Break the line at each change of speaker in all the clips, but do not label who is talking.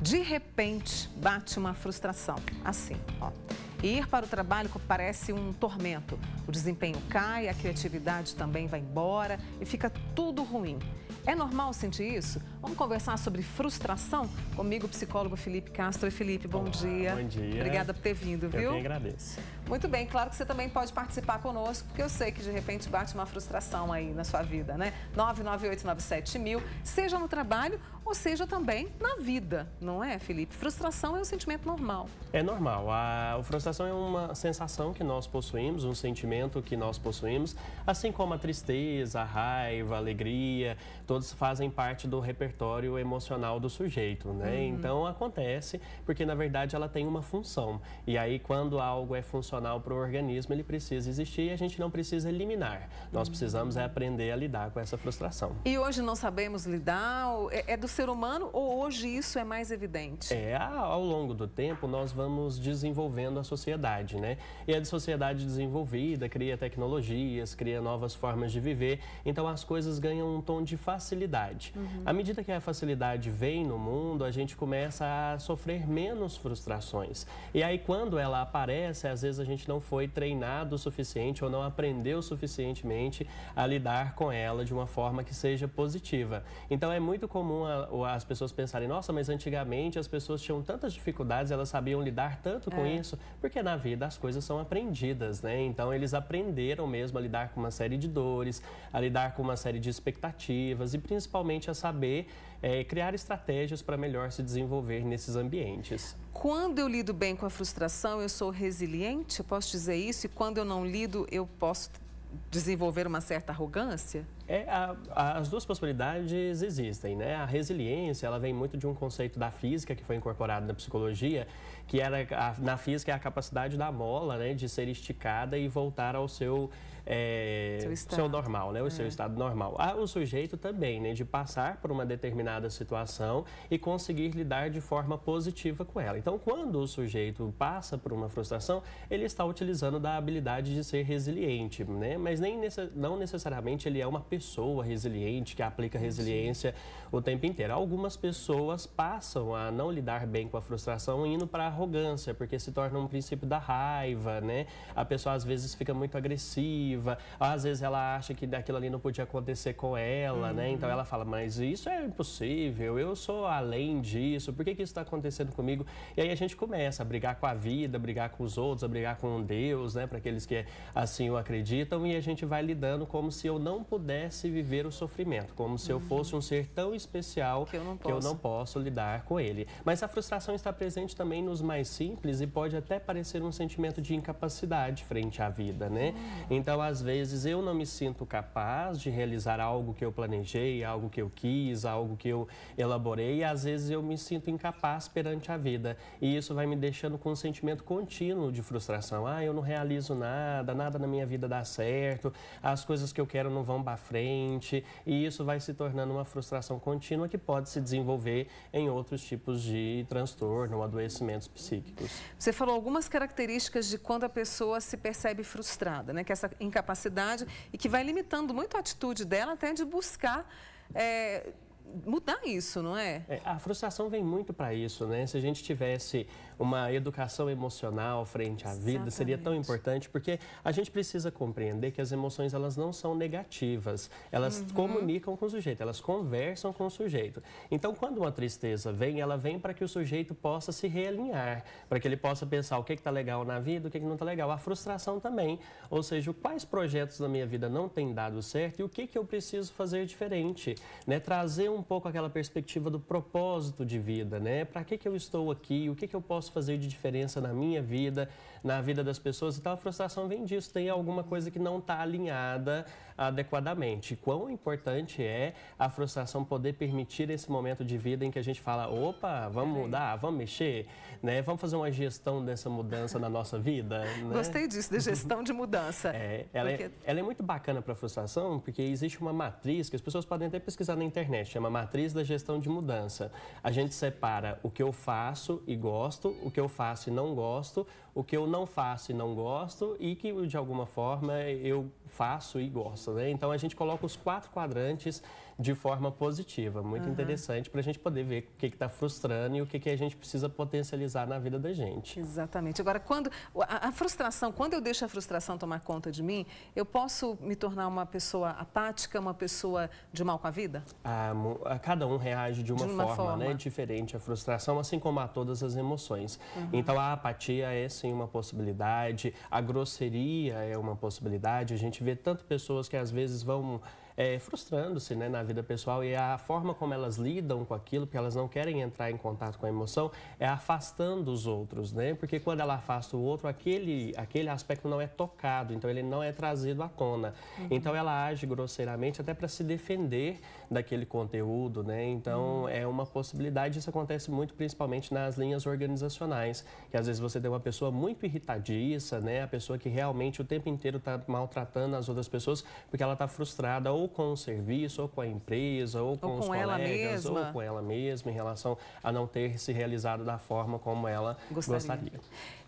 De repente, bate uma frustração, assim, ó. Ir para o trabalho parece um tormento. O desempenho cai, a criatividade também vai embora e fica tudo ruim. É normal sentir isso? Vamos conversar sobre frustração? Comigo, o psicólogo Felipe Castro. Oi, Felipe, bom dia.
Bom dia.
Obrigada por ter vindo, viu?
Eu que agradeço.
Muito bem, claro que você também pode participar conosco, porque eu sei que de repente bate uma frustração aí na sua vida, né? 99897.000, seja no trabalho ou seja também na vida, não é, Felipe? Frustração é um sentimento normal.
É normal. A frustração é uma sensação que nós possuímos, um sentimento que nós possuímos, assim como a tristeza, a raiva, a alegria, todos fazem parte do repertório emocional do sujeito, né? Então acontece porque na verdade ela tem uma função. E aí quando algo é funcional para o organismo, ele precisa existir e a gente não precisa eliminar. Nós precisamos aprender a lidar com essa frustração.
E hoje não sabemos lidar? É do ser humano ou hoje isso é mais evidente?
Ao longo do tempo nós vamos desenvolvendo a sociedade, né? E a sociedade desenvolvida cria tecnologias, cria novas formas de viver, então as coisas ganham um tom de facilidade. À medida que a facilidade vem no mundo, a gente começa a sofrer menos frustrações. E aí quando ela aparece, às vezes a gente não foi treinado o suficiente ou não aprendeu suficientemente a lidar com ela de uma forma que seja positiva. Então é muito comum as pessoas pensarem, nossa, mas antigamente as pessoas tinham tantas dificuldades, elas sabiam lidar tanto com isso, porque na vida as coisas são aprendidas, né? Então eles aprenderam mesmo a lidar com uma série de dores, a lidar com uma série de expectativas e principalmente a saber criar estratégias para melhor se desenvolver nesses ambientes.
Quando eu lido bem com a frustração, eu sou resiliente? Eu posso dizer isso? E quando eu não lido, eu posso desenvolver uma certa arrogância?
As duas possibilidades existem, né? A resiliência, ela vem muito de um conceito da física que foi incorporado na psicologia, que na física é a capacidade da mola, né, de ser esticada e voltar ao seu normal, né? O seu estado normal. O sujeito também, né, de passar por uma determinada situação e conseguir lidar de forma positiva com ela. Então, quando o sujeito passa por uma frustração, ele está utilizando da habilidade de ser resiliente, né? Mas não necessariamente ele é uma pessoa resiliente, que aplica resiliência o tempo inteiro. Algumas pessoas passam a não lidar bem com a frustração indo para a arrogância, porque se torna um princípio da raiva, né? A pessoa às vezes fica muito agressiva, às vezes ela acha que daquilo ali não podia acontecer com ela, né? Então ela fala, mas isso é impossível, eu sou além disso, por que isso está acontecendo comigo? E aí a gente começa a brigar com a vida, a brigar com os outros, a brigar com Deus, né? Para aqueles que assim o acreditam, e a gente vai lidando como se eu não pudesse viver o sofrimento, como se eu fosse um ser tão especial que eu não posso lidar com ele. Mas a frustração está presente também nos mais simples e pode até parecer um sentimento de incapacidade frente à vida, né? Então, às vezes, eu não me sinto capaz de realizar algo que eu planejei, algo que eu quis, algo que eu elaborei, e às vezes eu me sinto incapaz perante a vida. E isso vai me deixando com um sentimento contínuo de frustração. Eu não realizo nada, nada na minha vida dá certo, as coisas que eu quero não vão para frente, e isso vai se tornando uma frustração contínua que pode se desenvolver em outros tipos de transtorno ou adoecimentos psíquicos.
Você falou algumas características de quando a pessoa se percebe frustrada, né? Que é essa incapacidade e que vai limitando muito a atitude dela até de buscar mudar isso, não é?
A frustração vem muito para isso, né? Se a gente tivesse uma educação emocional frente à vida, seria tão importante, porque a gente precisa compreender que as emoções, elas não são negativas, elas comunicam com o sujeito, elas conversam com o sujeito. Então, quando uma tristeza vem, ela vem para que o sujeito possa se realinhar, para que ele possa pensar o que está legal na vida, o que não está legal. A frustração também, ou seja, quais projetos na minha vida não têm dado certo e o que eu preciso fazer diferente, né? Trazer um pouco aquela perspectiva do propósito de vida, né? Para que eu estou aqui? O que eu posso fazer de diferença na minha vida, na vida das pessoas? Então, a frustração vem disso. Tem alguma coisa que não está alinhada adequadamente. Quão importante é a frustração poder permitir esse momento de vida em que a gente fala, opa, vamos mudar, vamos mexer, né? Vamos fazer uma gestão dessa mudança na nossa vida, né?
Gostei disso, de gestão de mudança.
Ela é muito bacana para a frustração, porque existe uma matriz que as pessoas podem até pesquisar na internet, chama matriz da gestão de mudança. A gente separa o que eu faço e gosto, o que eu faço e não gosto, o que eu não faço e não gosto e que de alguma forma eu faço e gosto. processo, né? Então, a gente coloca os 4 quadrantes de forma positiva, muito interessante, para a gente poder ver o que está frustrando e o que a gente precisa potencializar na vida da gente.
Exatamente. Agora, quando a frustração, quando eu deixo a frustração tomar conta de mim, eu posso me tornar uma pessoa apática, uma pessoa de mal com a vida?
Cada um reage de uma forma, né, diferente à frustração, assim como a todas as emoções. Então, a apatia é sim uma possibilidade, a grosseria é uma possibilidade. A gente vê tanto pessoas que às vezes vão frustrando-se, né, na vida pessoal, e a forma como elas lidam com aquilo, porque elas não querem entrar em contato com a emoção, é afastando os outros, né? Porque quando ela afasta o outro, aquele aspecto não é tocado, então ele não é trazido à tona. Então ela age grosseiramente até para se defender daquele conteúdo, né? Então é uma possibilidade, isso acontece muito principalmente nas linhas organizacionais, que às vezes você tem uma pessoa muito irritadiça, né? A pessoa que realmente o tempo inteiro está maltratando as outras pessoas porque ela está frustrada ou com o serviço, ou com a empresa, ou com os colegas, ou com ela mesma, em relação a não ter se realizado da forma como ela gostaria.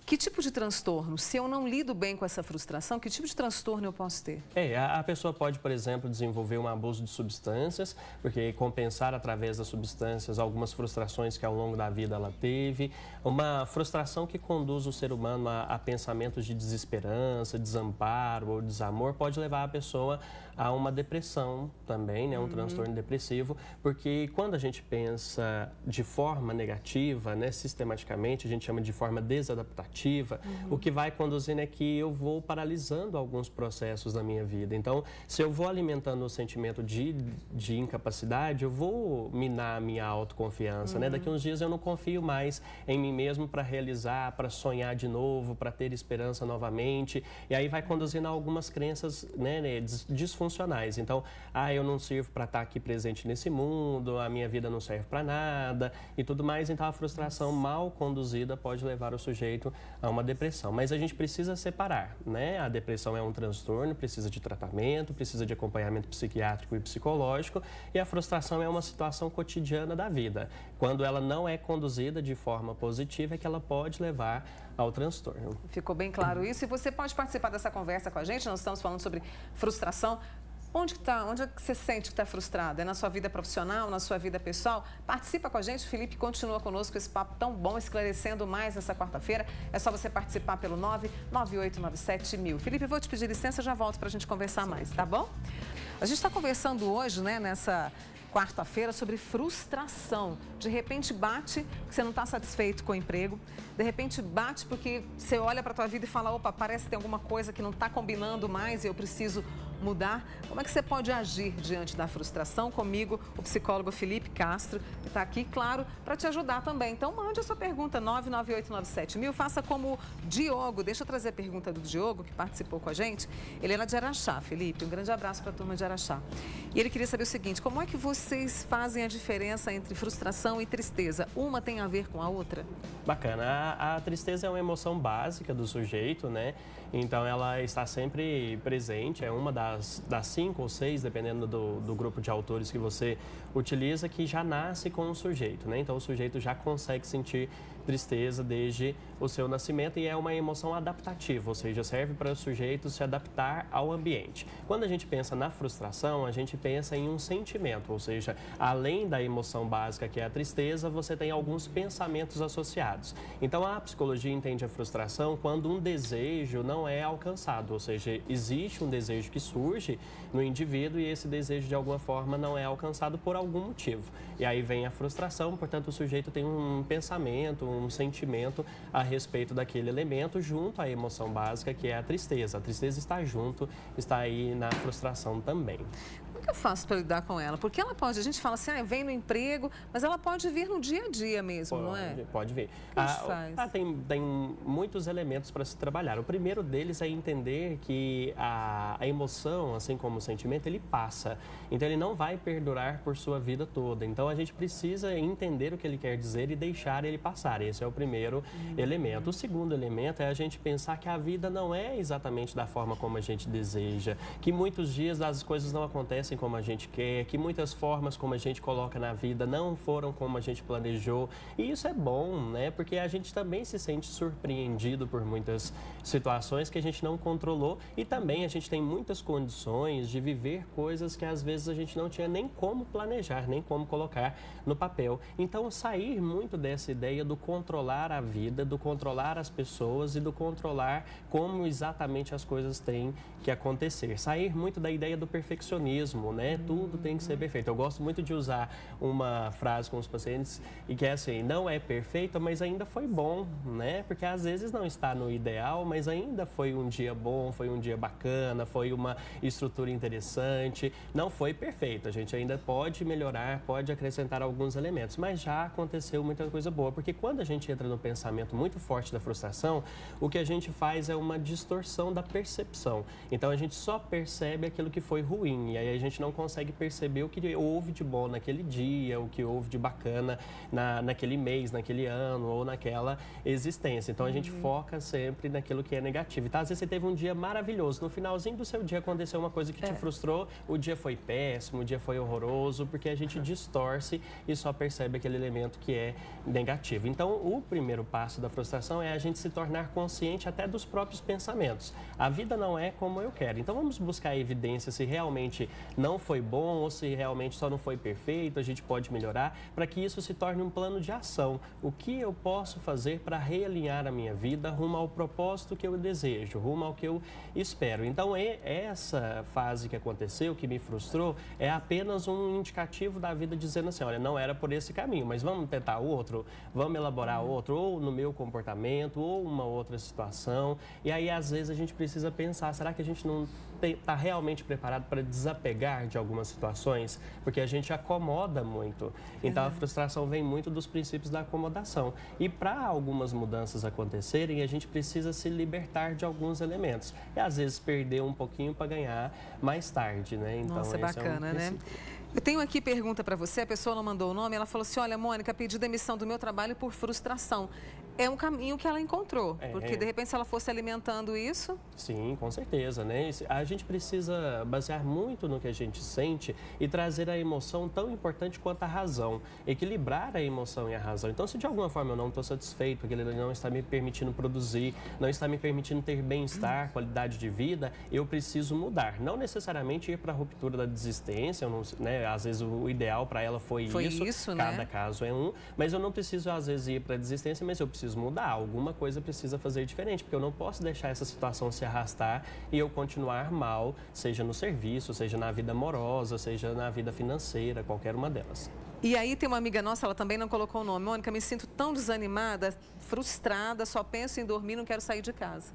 Que tipo de transtorno? Se eu não lido bem com essa frustração, que tipo de transtorno eu posso ter?
A pessoa pode, por exemplo, desenvolver um abuso de substâncias, porque compensar através das substâncias algumas frustrações que ao longo da vida ela teve. Uma frustração que conduz o ser humano a pensamentos de desesperança, desamparo ou desamor pode levar a pessoa a uma depressão também, né? Um transtorno depressivo, porque quando a gente pensa de forma negativa, né? Sistematicamente, a gente chama de forma desadaptativa, o que vai conduzindo é que eu vou paralisando alguns processos da minha vida. Então, se eu vou alimentando o sentimento de incapacidade, eu vou minar a minha autoconfiança, né? Daqui uns dias eu não confio mais em mim mesmo para realizar, para sonhar de novo, para ter esperança novamente, e aí vai conduzindo a algumas crenças, né, disfuncionais. Então, eu não sirvo para estar aqui presente nesse mundo, a minha vida não serve para nada e tudo mais. Então, a frustração mal conduzida pode levar o sujeito a uma depressão. Mas a gente precisa separar, né? A depressão é um transtorno, precisa de tratamento, precisa de acompanhamento psiquiátrico e psicológico, e a frustração é uma situação cotidiana da vida. Quando ela não é conduzida de forma positiva, é que ela pode levar ao transtorno.
Ficou bem claro isso. E você pode participar dessa conversa com a gente. Nós estamos falando sobre frustração. Onde é que você sente que está frustrado? É na sua vida profissional, na sua vida pessoal? Participa com a gente. O Felipe continua conosco esse papo tão bom, esclarecendo mais nessa quarta-feira. É só você participar pelo 99897.000. Felipe, eu vou te pedir licença, já volto para a gente conversar mais, tá bom? A gente está conversando hoje, né, nessa quarta-feira, sobre frustração. De repente bate porque você não está satisfeito com o emprego. De repente bate porque você olha para a tua vida e fala, opa, parece que tem alguma coisa que não está combinando mais e eu preciso mudar. Como é que você pode agir diante da frustração? Comigo, o psicólogo Felipe Castro, que está aqui, claro, para te ajudar também. Então, mande a sua pergunta, 99897.000. Faça como o Diogo. Deixa eu trazer a pergunta do Diogo, que participou com a gente. Ele era de Araxá, Felipe. Um grande abraço para a turma de Araxá. E ele queria saber o seguinte, como é que vocês fazem a diferença entre frustração e tristeza? Uma tem a ver com a outra?
Bacana. A tristeza é uma emoção básica do sujeito, né? Então, ela está sempre presente, é uma das 5 ou 6, dependendo do grupo de autores que você utiliza, que já nasce com o sujeito, né? Então, o sujeito já consegue sentir tristeza desde o seu nascimento e é uma emoção adaptativa, ou seja, serve para o sujeito se adaptar ao ambiente. Quando a gente pensa na frustração, a gente pensa em um sentimento, ou seja, além da emoção básica que é a tristeza, você tem alguns pensamentos associados. Então, a psicologia entende a frustração quando um desejo não é alcançado, ou seja, existe um desejo que surge no indivíduo e esse desejo de alguma forma não é alcançado por algum motivo. E aí vem a frustração, portanto o sujeito tem um pensamento, um sentimento a respeito daquele elemento junto à emoção básica que é a tristeza. A tristeza está junto, está aí na frustração também.
Como que eu faço para lidar com ela? Porque ela pode, a gente fala assim, vem no emprego, mas ela pode vir no dia a dia mesmo, não é?
Pode vir.
O que a gente faz?
Tem muitos elementos para se trabalhar. O primeiro deles é entender que a emoção, assim como o sentimento, ele passa. Então, ele não vai perdurar por sua vida toda. Então, a gente precisa entender o que ele quer dizer e deixar ele passar. Esse é o primeiro elemento. O segundo elemento é a gente pensar que a vida não é exatamente da forma como a gente deseja, que muitos dias as coisas não acontecem acontecem como a gente quer, que muitas formas como a gente coloca na vida não foram como a gente planejou. E isso é bom, né? Porque a gente também se sente surpreendido por muitas situações que a gente não controlou e também a gente tem muitas condições de viver coisas que às vezes a gente não tinha nem como planejar, nem como colocar no papel. Então, sair muito dessa ideia do controlar a vida, do controlar as pessoas e do controlar como exatamente as coisas têm que acontecer. Sair muito da ideia do perfeccionismo, né? Tudo tem que ser perfeito. Eu gosto muito de usar uma frase com os pacientes e que é assim, não é perfeita, mas ainda foi bom, né? Porque às vezes não está no ideal, mas ainda foi um dia bom, foi um dia bacana, foi uma estrutura interessante. Não foi perfeito, a gente ainda pode melhorar, pode acrescentar alguns elementos, mas já aconteceu muita coisa boa, porque quando a gente entra no pensamento muito forte da frustração, o que a gente faz é uma distorção da percepção. Então a gente só percebe aquilo que foi ruim, e aí a gente não consegue perceber o que houve de bom naquele dia, o que houve de bacana naquele mês, naquele ano ou naquela existência. Então a gente foca sempre naquilo que é negativo. Então às vezes você teve um dia maravilhoso, no finalzinho do seu dia aconteceu uma coisa que te frustrou, o dia foi péssimo, o dia foi horroroso, porque a gente distorce e só percebe aquele elemento que é negativo. Então o primeiro passo da frustração é a gente se tornar consciente até dos próprios pensamentos. A vida não é como eu quero. Então vamos buscar evidência se realmente não foi bom ou se realmente só não foi perfeito, a gente pode melhorar, para que isso se torne um plano de ação. O que eu posso fazer para realinhar a minha vida rumo ao propósito que eu desejo, rumo ao que eu espero. Então essa fase que aconteceu, que me frustrou, é apenas um indicativo da vida dizendo assim, olha, não era por esse caminho, mas vamos tentar outro, vamos elaborar outro, ou no meu comportamento, ou uma outra situação. E aí, às vezes, a gente precisa pensar, será que a gente não está realmente preparado para desapegar de algumas situações? Porque a gente acomoda muito. Então, a frustração vem muito dos princípios da acomodação. E para algumas mudanças acontecerem, a gente precisa se libertar de alguns elementos. E, às vezes, perder um pouquinho para ganhar mais tarde, né? Então,
nossa, é bacana, né? Eu tenho aqui pergunta para você, a pessoa não mandou o nome, ela falou assim, olha, Mônica, pedi demissão do meu trabalho por frustração. É um caminho que ela encontrou, porque de repente se ela fosse alimentando isso...
Sim, com certeza, né? A gente precisa basear muito no que a gente sente e trazer a emoção tão importante quanto a razão, equilibrar a emoção e a razão. Então, se de alguma forma eu não estou satisfeito, porque ele não está me permitindo produzir, não está me permitindo ter bem-estar, qualidade de vida, eu preciso mudar. Não necessariamente ir para a ruptura da desistência, eu não, né? Às vezes o ideal para ela foi isso, cada caso é um, mas eu não preciso às vezes ir para a desistência, mas eu preciso mudar, alguma coisa precisa fazer diferente, porque eu não posso deixar essa situação se arrastar e eu continuar mal, seja no serviço, seja na vida amorosa, seja na vida financeira, qualquer uma delas.
E aí tem uma amiga nossa, ela também não colocou o nome. Mônica, me sinto tão desanimada, frustrada, só penso em dormir, não quero sair de casa.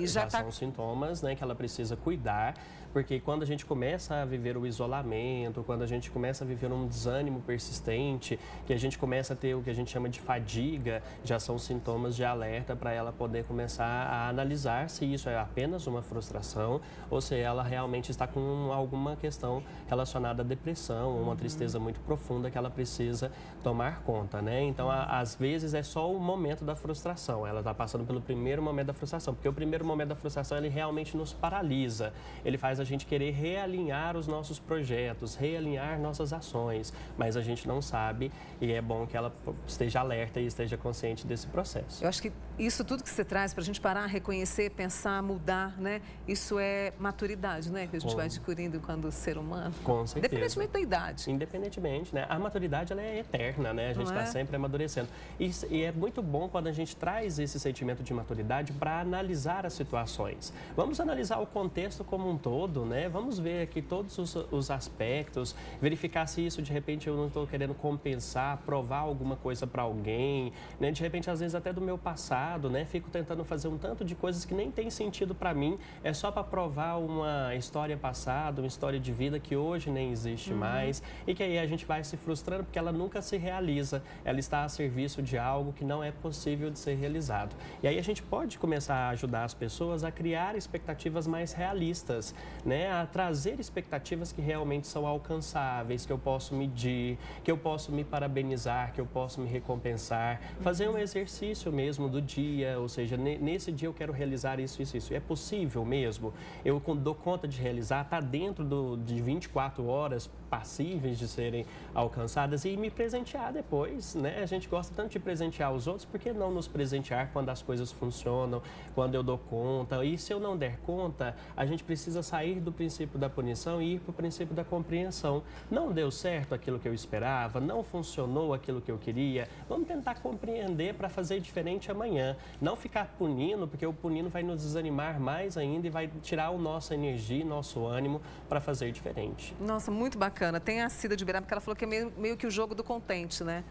Já são sintomas, né, que ela precisa cuidar, porque quando a gente começa a viver o isolamento, quando a gente começa a viver um desânimo persistente, que a gente começa a ter o que a gente chama de fadiga, já são sintomas de alerta para ela poder começar a analisar se isso é apenas uma frustração ou se ela realmente está com alguma questão relacionada à depressão ou uma tristeza muito profunda que ela precisa tomar conta, né? Então, às vezes é só o momento da frustração, ela está passando pelo primeiro momento da frustração, porque o primeiro momento da frustração ele realmente nos paralisa, ele faz a gente querer realinhar os nossos projetos, realinhar nossas ações, mas a gente não sabe e é bom que ela esteja alerta e esteja consciente desse processo.
Eu acho que isso tudo que você traz para a gente parar, reconhecer, pensar, mudar, né? Isso é maturidade, né? Que a gente vai adquirindo quando ser humano.
Com certeza.
Independentemente da idade.
Independentemente, né? A maturidade ela é eterna, né? A gente está sempre amadurecendo. E é muito bom quando a gente traz esse sentimento de maturidade para analisar as situações. Vamos analisar o contexto como um todo, né? Vamos ver aqui todos os aspectos, verificar se isso de repente eu não estou querendo compensar, provar alguma coisa para alguém, né? De repente, às vezes até do meu passado, né? Fico tentando fazer um tanto de coisas que nem tem sentido para mim, é só para provar uma história passada, uma história de vida que hoje nem existe mais e que aí a gente vai se frustrando porque ela nunca se realiza, ela está a serviço de algo que não é possível de ser realizado. E aí a gente pode começar a ajudar as pessoas a criar expectativas mais realistas, né? A trazer expectativas que realmente são alcançáveis, que eu posso medir, que eu posso me parabenizar, que eu posso me recompensar, fazer um exercício mesmo do dia, ou seja, nesse dia eu quero realizar isso, isso, isso. É possível mesmo? Eu dou conta de realizar, está dentro de 24 horas passíveis de serem alcançadas e me presentear depois, né? A gente gosta tanto de presentear os outros, por que não nos presentear quando as coisas funcionam, quando eu dou conta? E se eu não der conta, a gente precisa sair do princípio da punição e ir para o princípio da compreensão. Não deu certo aquilo que eu esperava, não funcionou aquilo que eu queria, vamos tentar compreender para fazer diferente amanhã. Não ficar punindo, porque o punindo vai nos desanimar mais ainda e vai tirar a nossa energia, nosso ânimo para fazer diferente.
Nossa, muito bacana. Tem a Cida de Uberaba, que ela falou que é meio que o jogo do contente, né?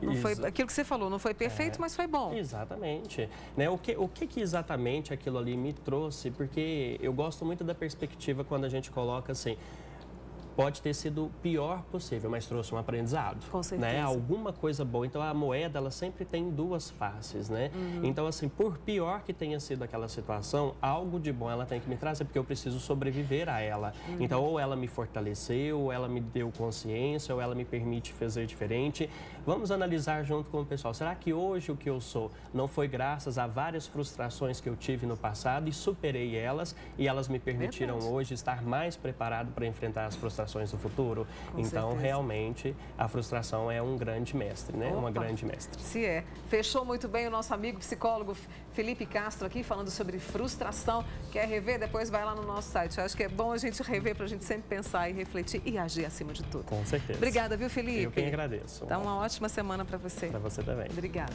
Não foi aquilo que você falou, não foi perfeito, mas foi bom.
Exatamente. Né? O que exatamente aquilo ali me trouxe? Porque eu gosto muito da perspectiva quando a gente coloca assim, pode ter sido o pior possível, mas trouxe um aprendizado.
Com certeza.
Né? Alguma coisa boa. Então, a moeda, ela sempre tem duas faces, né? Então, assim, por pior que tenha sido aquela situação, algo de bom ela tem que me trazer, porque eu preciso sobreviver a ela. Então, ou ela me fortaleceu, ou ela me deu consciência, ou ela me permite fazer diferente. Vamos analisar junto com o pessoal. Será que hoje o que eu sou não foi graças a várias frustrações que eu tive no passado e superei elas, e elas me permitiram hoje estar mais preparado para enfrentar as frustrações do futuro?
Com
então,
certeza.
Realmente, a frustração é um grande mestre, né?
Opa,
uma grande mestre.
Se é. Fechou muito bem o nosso amigo psicólogo Felipe Castro aqui, falando sobre frustração. Quer rever? Depois vai lá no nosso site. Eu acho que é bom a gente rever para a gente sempre pensar e refletir e agir acima de tudo.
Com certeza.
Obrigada, viu, Felipe?
Eu quem agradeço.
Então, uma ótima semana para você.
Para você também.
Obrigada.